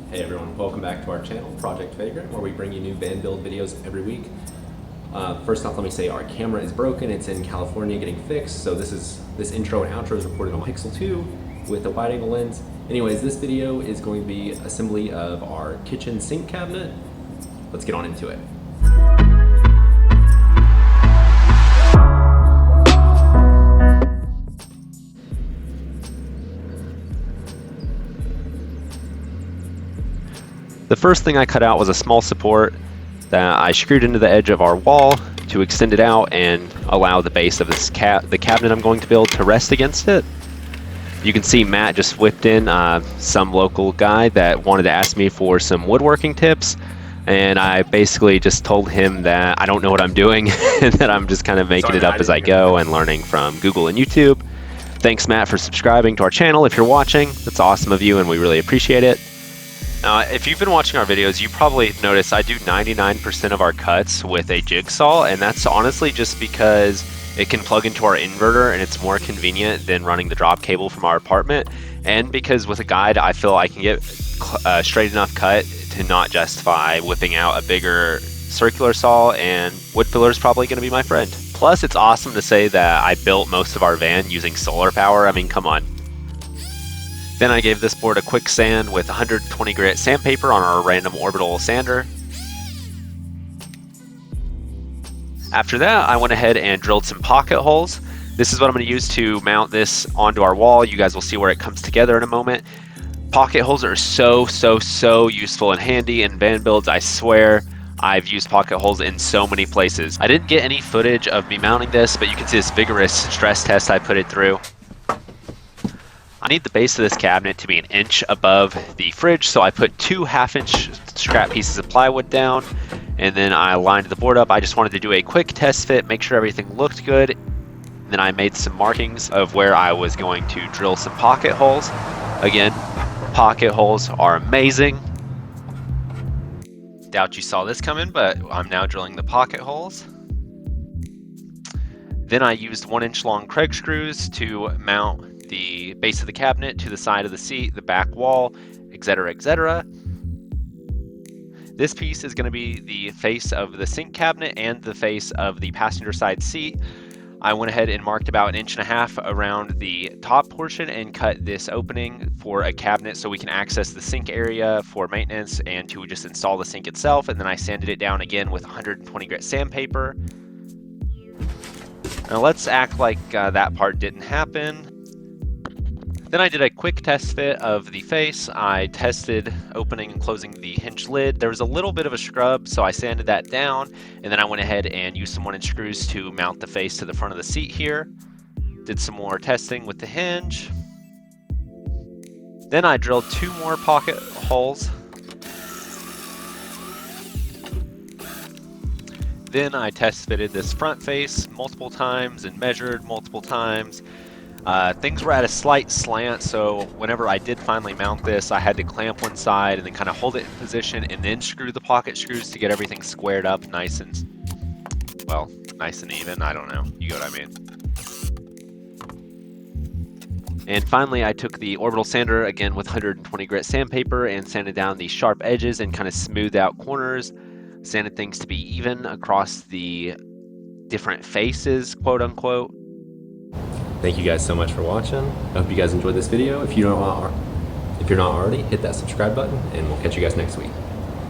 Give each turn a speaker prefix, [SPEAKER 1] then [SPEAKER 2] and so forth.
[SPEAKER 1] Hey everyone, welcome back to our channel, Project Vagrant, where we bring you new van build videos every week. First off, let me say our camera is broken. It's in California getting fixed, so this intro and outro is recorded on Pixel 2 with a wide angle lens. Anyways, this video is going to be assembly of our kitchen sink cabinet. Let's get on into it. The first thing I cut out was a small support that I screwed into the edge of our wall to extend it out and allow the base of this the cabinet I'm going to build to rest against it. You can see Matt just whipped in some local guy that wanted to ask me for some woodworking tips, and I basically just told him that I don't know what I'm doing and that I'm just kind of making it up as I go and learning from Google and YouTube. Thanks, Matt, for subscribing to our channel. If you're watching, that's awesome of you and we really appreciate it. If you've been watching our videos, you probably noticed I do 99% of our cuts with a jigsaw, and that's honestly just because it can plug into our inverter and it's more convenient than running the drop cable from our apartment, and because with a guide I feel I can get straight enough cut to not justify whipping out a bigger circular saw, and wood pillar is probably going to be my friend. Plus, it's awesome to say that I built most of our van using solar power. I mean, come on. Then I gave this board a quick sand with 120 grit sandpaper on our random orbital sander. After that, I went ahead and drilled some pocket holes. This is what I'm going to use to mount this onto our wall. You guys will see where it comes together in a moment. Pocket holes are so useful and handy in van builds, I swear. I've used pocket holes in so many places. I didn't get any footage of me mounting this, but you can see this vigorous stress test I put it through. I need the base of this cabinet to be an inch above the fridge, so I put 2 half-inch scrap pieces of plywood down, and then I lined the board up. I just wanted to do a quick test fit, make sure everything looked good. Then I made some markings of where I was going to drill some pocket holes. Again, pocket holes are amazing. Doubt you saw this coming, but I'm now drilling the pocket holes. Then I used 1-inch long Kreg screws to mount the base of the cabinet to the side of the seat, the back wall, etc., etc. This piece is going to be the face of the sink cabinet and the face of the passenger side seat. I went ahead and marked about 1.5 inches around the top portion and cut this opening for a cabinet so we can access the sink area for maintenance and to just install the sink itself. And then I sanded it down again with 120 grit sandpaper. Now let's act like that part didn't happen. Then I did a quick test fit of the face. I tested opening and closing the hinge lid. There was a little bit of a scrub, so I sanded that down, and then I went ahead and used some 1-inch screws to mount the face to the front of the seat here. Did some more testing with the hinge. Then I drilled 2 more pocket holes. Then I test fitted this front face multiple times and measured multiple times. Things were at a slight slant, so whenever I did finally mount this, I had to clamp one side and then kind of hold it in position and then screw the pocket screws to get everything squared up nice and even. I don't know. You get what I mean. And finally, I took the orbital sander, again with 120 grit sandpaper, and sanded down the sharp edges and kind of smoothed out corners. Sanded things to be even across the different faces, quote unquote. Thank you guys so much for watching. I hope you guys enjoyed this video. If you're not already, hit that subscribe button, and we'll catch you guys next week.